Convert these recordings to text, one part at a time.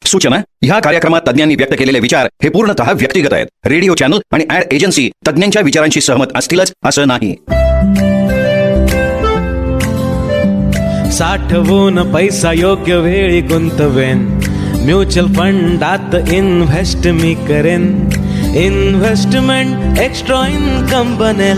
सूचना, ह्या कार्यक्रमात तज्ञांनी व्यक्त केलेले विचार हे पूर्णतः व्यक्तिगत आहेत. रेडिओ चॅनल आणि ऍड एजन्सी तज्ञांच्या विचारांशी सहमत असतीलच असं नाही. साठवून पैसा योग्य वेळी गुंतवेन, म्युच्युअल फंडात इन्व्हेस्ट मी करेन. इन्व्हेस्टमेंट एक्स्ट्रा इन्कम बनेल,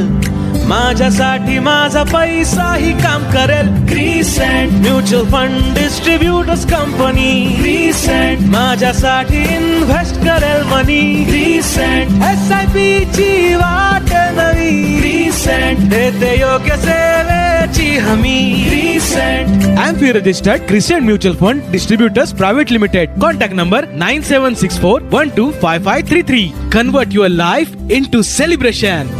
माझ्यासाठी माझा पैसाही काम करेल. Crescent mutual fund distributors company, crescent माझ्यासाठी इन्व्हेस्ट करेल मनी. क्रिसेंट SIP ची वाट नवी, क्रिसेंट देते योग्य सेवेची हमी. Crescent AMFI registered Crescent Mutual Fund Distributors Private Limited. Contact number 9764125533. Convert your life into celebration.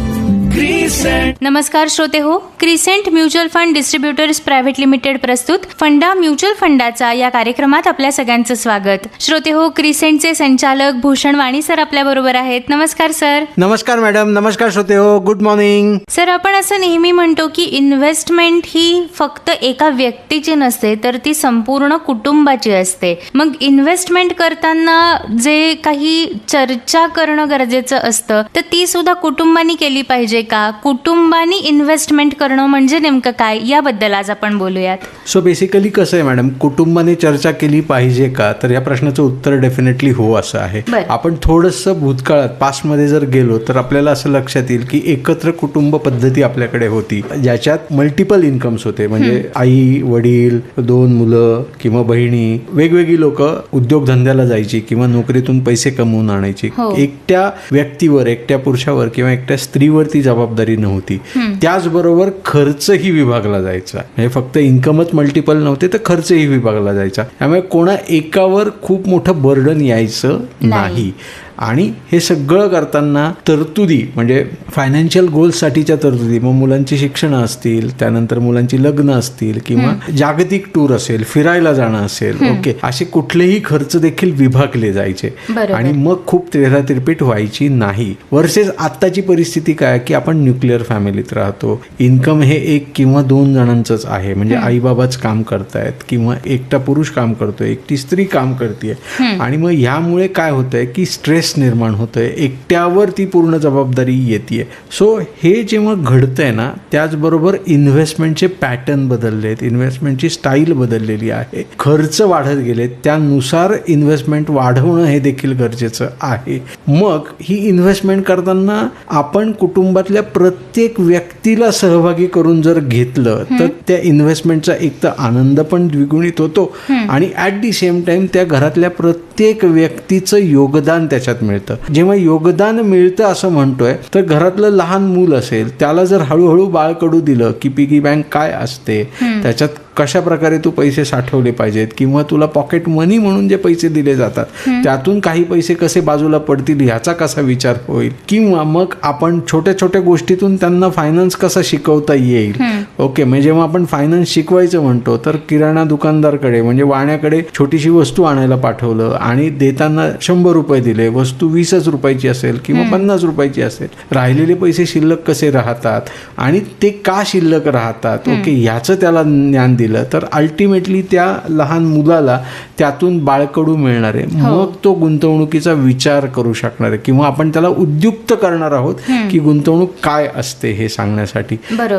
नमस्कार श्रोते हो, crescent mutual fund distributors private limited प्रस्तुत फंडा म्युच्युअल फंडाचा या कार्यक्रमात आपल्या सगळ्यांचं स्वागत. श्रोते हो, क्रिसेंटचे संचालक भूषण वाणी सर आपल्या बरोबर आहेत. नमस्कार सर. नमस्कार मॅडम. नमस्कार श्रोते हो, गुड मॉर्निंग. सर, आपण असं नेहमी म्हणतो की इन्व्हेस्टमेंट ही फक्त एका व्यक्तीची नसते, तर ती संपूर्ण कुटुंबाची असते. मग इन्व्हेस्टमेंट करताना जे काही चर्चा करणं गरजेचं असतं, तर ती सुद्धा कुटुंबानी केली पाहिजे का? कुटुंबानी इन्व्हेस्टमेंट करणं म्हणजे नेमकं काय, याबद्दल आज आपण बोलूयात. सो बेसिकली कसं आहे मॅडम, कुटुंबाने चर्चा केली पाहिजे का, तर या प्रश्नाचं उत्तर डेफिनेटली हो असं आहे. आपण थोडंसं भूतकाळात पास्टमध्ये जर गेलो तर आपल्याला असं लक्षात येईल की एकत्र कुटुंब पद्धती आपल्याकडे होती, ज्याच्यात मल्टिपल इन्कम्स होते. म्हणजे आई वडील, 2 मुलं किंवा बहिणी, वेगवेगळी लोक उद्योगधंद्याला जायची किंवा नोकरीतून पैसे कमवून आणायची. एकट्या व्यक्तीवर, एकट्या पुरुषावर किंवा एकट्या स्त्रीवरती जबाबदारी नव्हती. त्याचबरोबर खर्चही विभागला जायचा. म्हणजे फक्त इन्कमच मल्टिपल नव्हते, तर खर्चही विभागला जायचा. त्यामुळे कोणा एकावर खूप मोठं बर्डन यायचं नाही. आणि हे सगळं करताना तरतुदी, म्हणजे फायनान्शियल गोल्ससाठीच्या तरतुदी, मग मुलांची शिक्षणं असतील, त्यानंतर मुलांची लग्न असतील किंवा जागतिक टूर असेल, फिरायला जाणं असेल, ओके, असे कुठलेही खर्च देखील विभागले जायचे. आणि मग खूप तिरपीट व्हायची नाही. वर्सेस आत्ताची परिस्थिती काय की आपण न्यूक्लिअर फॅमिलीत राहतो. इन्कम हे 1 किंवा 2 जणांचंच आहे. म्हणजे आई बाबाच काम करतायत किंवा एकटा पुरुष काम करतोय, एकटी स्त्री काम करते. आणि मग ह्यामुळे काय होतंय की स्ट्रेस निर्माण होतंय, एकट्यावर ती पूर्ण जबाबदारी येते. सो हे जेव्हा घडतंय ना, त्याचबरोबर इन्व्हेस्टमेंटचे पॅटर्न बदललेत, इन्व्हेस्टमेंटची स्टाईल बदललेली आहे, खर्च वाढत गेले, त्यानुसार इन्व्हेस्टमेंट वाढवणं हे देखील गरजेचं आहे. मग ही इन्व्हेस्टमेंट करताना आपण कुटुंबातल्या प्रत्येक व्यक्तीला सहभागी करून जर घेतलं तर त्या इन्व्हेस्टमेंटचा एक तर आनंद पण द्विगुणित होतो आणि ॲट दी सेम टाइम त्या घरातल्या प्रत्येक व्यक्तीचं योगदान त्याच्यात मिळतं. जेव्हा योगदान मिळतं असं म्हणतोय, तर घरातलं लहान मूल असेल, त्याला जर हळूहळू बाळकडू दिलं की पिगी बँक काय असते, त्याच्यात कशा प्रकारे तू पैसे साठवले पाहिजेत किंवा तुला पॉकेट मनी म्हणून जे पैसे दिले जातात त्यातून काही पैसे कसे बाजूला पडतील ह्याचा कसा विचार होईल, किंवा मग आपण छोट्या छोट्या गोष्टीतून त्यांना फायनान्स कसा शिकवता येईल. ओके, म्हणजे जेव्हा आपण फायनान्स शिकवायचं म्हणतो तर किराणा दुकानदारकडे म्हणजे वाण्याकडे छोटीशी वस्तू आणायला पाठवलं आणि देताना 100 रुपये दिले, वस्तू 20 रुपयाची असेल किंवा 50 रुपयाची असेल, राहिलेले पैसे शिल्लक कसे राहतात आणि ते का शिल्लक राहतात, ओके, ह्याचं त्याला ज्ञान दिलं तर अल्टिमेटली त्या लहान मुलाला त्यातून बाळकडू मिळणार आहे. मग तो गुंतवणुकीचा विचार करू शकणार आहे किंवा आपण त्याला उद्युक्त करणार आहोत की गुंतवणूक काय असते हे सांगण्यासाठी.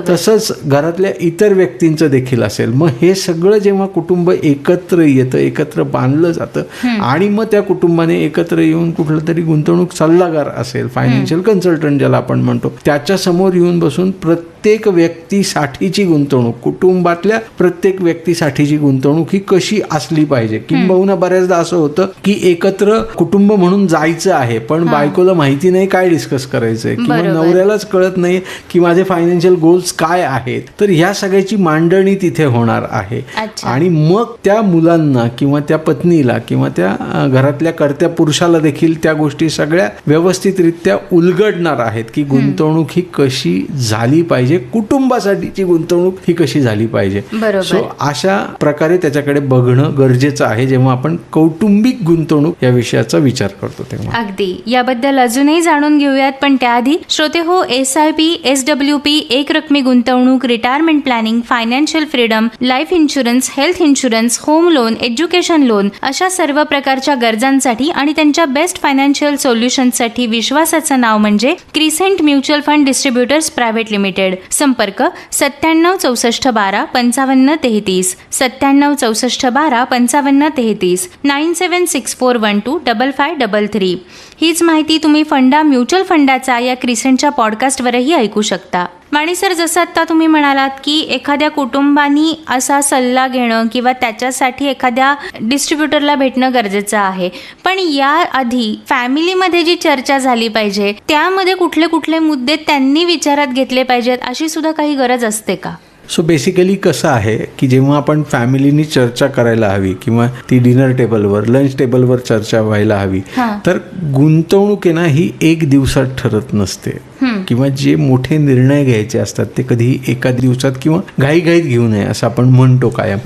तसंच घरातल्या इतर व्यक्तींचं देखील असेल. मग हे सगळं जेव्हा कुटुंब एकत्र येतं, एकत्र बांधलं जातं आणि मग त्या कुटुंबाने एकत्र येऊन कुठलं तरी गुंतवणूक सल्लागार असेल, फायनान्शियल कन्सल्टंट ज्याला आपण म्हणतो, त्याच्या समोर येऊन बसून प्रत्येक व्यक्तीसाठीची गुंतवणूक, कुटुंबातल्या प्रत्येक व्यक्तीसाठीची गुंतवणूक ही कशी असली पाहिजे. किंबहुना बऱ्याचदा असं होतं की एकत्र कुटुंब म्हणून जायचं आहे पण बायकोला माहिती नाही काय डिस्कस करायचंय किंवा नवऱ्यालाच कळत नाही की माझे फायनान्शियल गोल्स काय आहेत. तर ह्या सगळ्याची मांडणी तिथे होणार आहे. आणि मग त्या मुलांना किंवा त्या पत्नीला किंवा त्या घरातल्या कर्त्या पुरुषाला देखील त्या गोष्टी सगळ्या व्यवस्थितरित्या उलगडणार आहेत की गुंतवणूक ही कशी झाली पाहिजे पाहिजे, कुटुंबासाठीची गुंतवणूक ही कशी झाली पाहिजे. बरोबर. सो अशा प्रकारे त्याच्याकडे बघणं गरजेचं आहे जेव्हा आपण कौटुंबिक गुंतवणूक या विषयाचा विचार करतो तेव्हा. अगदी. याबद्दल अजूनही जाणून घेऊयात, पण त्याआधी श्रोते हो, SIP, SWP, एक रकमी गुंतवणूक, retirement planning, financial freedom, life insurance, health insurance, home loan, education loan अशा सर्व प्रकारच्या गरजांसाठी आणि त्यांच्या बेस्ट फायनान्शियल सोल्युशन्ससाठी विश्वासाचं नाव म्हणजे crescent mutual fund distributors private limited. संपर्क 976412 5533, 976412 5533, 9764125533. हीच माहिती तुम्ही फंडा म्युच्युअल फंडाचा या क्रिसेंटच्या पॉडकास्टवरही ऐकू शकता. वाणी सर, जसं आत्ता तुम्ही म्हणालात की एखाद्या कुटुंबानी असा सल्ला घेणं किंवा त्याच्यासाठी एखाद्या डिस्ट्रीब्युटरला भेटणं गरजेचं आहे, पण याआधी फॅमिलीमध्ये जी चर्चा झाली पाहिजे त्यामध्ये कुठले कुठले मुद्दे त्यांनी विचारात घेतले पाहिजेत अशी सुद्धा काही गरज असते का? सो बेसिकली कसं आहे की जेव्हा आपण फॅमिलीनी चर्चा करायला हवी किंवा ती डिनर टेबलवर, लंच टेबलवर चर्चा व्हायला हवी, तर गुंतवणूक आहे ना ही एक दिवसात ठरत नसते किंवा जे मोठे निर्णय घ्यायचे असतात ते कधीही एका दिवसात किंवा घाईघाईत घेऊ नये असं आपण म्हणतो कायम.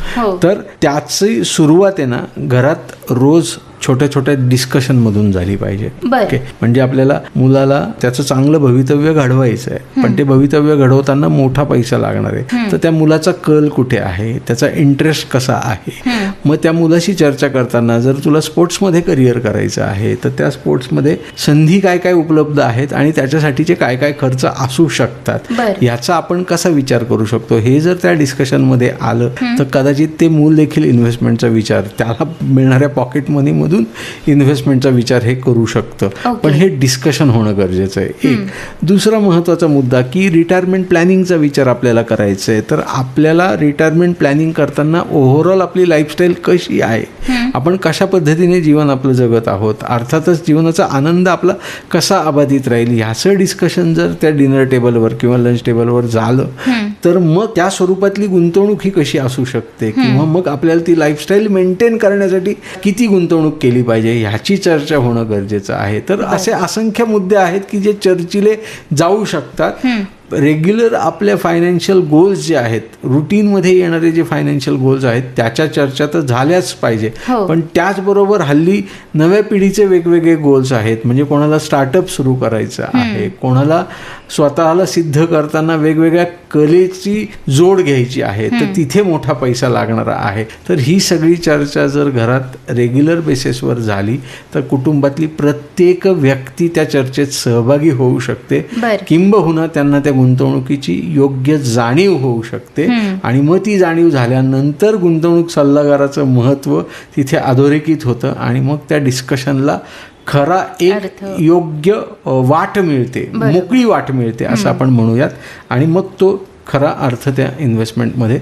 तर त्याची सुरुवात आहे ना घरात रोज छोट्या छोट्या डिस्कशनमधून झाली पाहिजे. ओके, म्हणजे आपल्याला मुलाला त्याचं चांगलं भवितव्य घडवायचं आहे, पण ते भवितव्य घडवताना मोठा पैसा लागणार आहे. तर त्या मुलाचा कल कुठे आहे, त्याचा इंटरेस्ट कसा आहे, मग त्या मुलाशी चर्चा करताना जर तुला स्पोर्ट्समध्ये करिअर करायचं आहे तर त्या स्पोर्ट्समध्ये संधी काय काय उपलब्ध आहेत आणि त्याच्यासाठीचे काय काय खर्च असू शकतात याचा आपण कसा विचार करू शकतो, हे जर त्या डिस्कशनमध्ये आलं तर कदाचित ते मूल देखील इन्व्हेस्टमेंटचा विचार, त्याला मिळणाऱ्या पॉकेट मनी मधून इन्व्हेस्टमेंटचा विचार हे करू शकतं. पण हे डिस्कशन होणं गरजेचं आहे. एक दुसरा महत्त्वाचा मुद्दा की रिटायरमेंट प्लॅनिंगचा विचार आपल्याला करायचा आहे. तर आपल्याला रिटायरमेंट प्लॅनिंग करताना ओव्हरऑल आपली लाईफस्टाईल कशी आहे, आपण कशा पद्धतीने जीवन आपलं जगत आहोत, अर्थातच जीवनाचा आनंद आपला कसा अबाधित राहील ह्याचं डिस्कशन जर त्या डिनर टेबलवर किंवा लंच टेबलवर झालं तर मग त्या स्वरूपातली गुंतवणूक ही कशी असू शकते किंवा मग आपल्याला ती लाईफस्टाईल मेंटेन करण्यासाठी किती गुंतवणूक केली पाहिजे ह्याची चर्चा होणं गरजेचं आहे. तर असे असंख्य मुद्दे आहेत की जे चर्चेले जाऊ शकतात. रेग्युलर आपल्या फायनान्शियल गोल्स जे आहेत, रुटीनमध्ये येणारे जे फायनान्शियल गोल्स आहेत त्याच्या चर्चा तर झाल्याच पाहिजे. पण त्याचबरोबर हल्ली नव्या पिढीचे वेगवेगळे गोल्स आहेत. म्हणजे कोणाला स्टार्टअप सुरू करायचं आहे, कोणाला स्वतःला सिद्ध करताना वेगवेगळ्या कलेची जोड घ्यायची आहे, तर तिथे मोठा पैसा लागणारा आहे. तर ही सगळी चर्चा जर घरात रेग्युलर बेसिसवर झाली तर कुटुंबातली प्रत्येक व्यक्ती त्या चर्चेत सहभागी होऊ शकते. किंबहुना त्यांना त्या गुंतवणुकीची योग्य जाणीव होऊ शकते आणि मग ती जाणीव झाल्यानंतर गुंतवणूक सल्लागाराचं महत्त्व तिथे अधोरेखित होतं आणि मग त्या डिस्कशनला खरा एक योग्य वाट मिळते, मोकळी वाट मिळते असं आपण म्हणूयात. आणि मग तो खरा अर्थ त्या इन्व्हेस्टमेंटमध्ये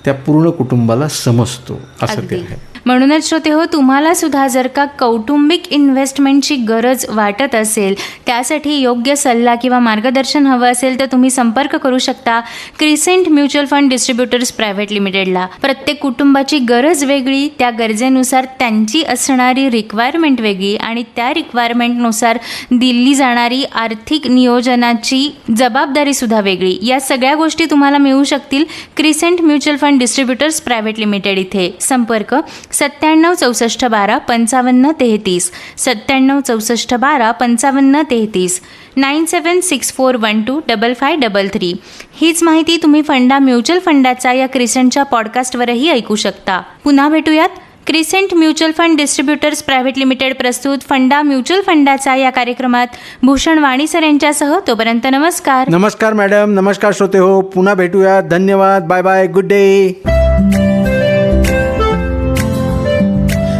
त्या पूर्ण कुटुंबाला समजतो असं ते आहे. म्हणूनच श्रोते हो, तुम्हाला सुद्धा जर का कौटुंबिक इन्व्हेस्टमेंटची गरज वाटत असेल, त्यासाठी योग्य सल्ला किंवा मार्गदर्शन हवं असेल तर तुम्ही संपर्क करू शकता crescent mutual fund distributors private लिमिटेडला. प्रत्येक कुटुंबाची गरज वेगळी, त्या गरजेनुसार त्यांची असणारी रिक्वायरमेंट वेगळी आणि त्या रिक्वायरमेंटनुसार दिली जाणारी आर्थिक नियोजनाची जबाबदारीसुद्धा वेगळी. या सगळ्या गोष्टी तुम्हाला मिळू शकतील crescent mutual fund distributors private limited इथे. संपर्क 976412 5533, 976412 5533, 976412 5533. हीच माहिती तुम्ही फंडा म्युच्युअल फंडाचा या क्रिसेंटच्या पॉडकास्टवरही ऐकू शकता. पुन्हा भेटूयात. Crescent mutual fund distributors private limited प्रस्तुत फंडा म्युच्युअल फंडाचा या कार्यक्रमात भूषण वाणी सर यांच्यासह. तोपर्यंत नमस्कार. नमस्कार मॅडम, नमस्कार श्रोते हो, पुन्हा भेटूया. धन्यवाद, बाय बाय, गुड डे.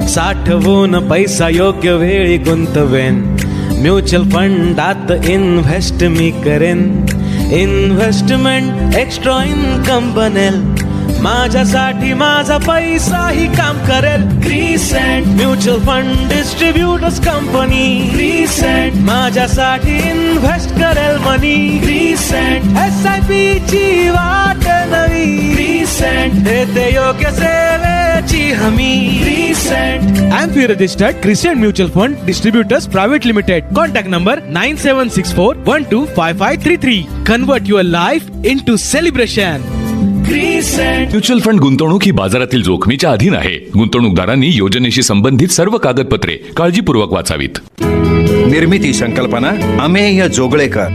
साठवून पैसा योग्य वेळी गुंतवेन, म्युच्युअल फंडात इन्व्हेस्ट मी करेन. इन्व्हेस्टमेंट एक्स्ट्रा इन्कम बनेल, माझ्यासाठी माझा पैसाही काम करेल. Crescent mutual fund distributors company, crescent माझ्यासाठी इन्व्हेस्ट करेल मनी. क्रिसेंट SIP ची वाट नवी, क्रिसेंट देते योग्य सेवेची सुखाची हमी crescent. AMFI registered Crescent Mutual Fund Distributors Private Limited. Contact number 9764125533. Convert your life into celebration. Mutual fund गुंतवणूक ही बाजारातील जोखमीच्या अधीन आहे. गुंतवणूकदारांनी योजनेशी संबंधित सर्व कागदपत्रे काळजीपूर्वक वाचावीत. निर्मिती संकल्पना अमेय जोगळेकर.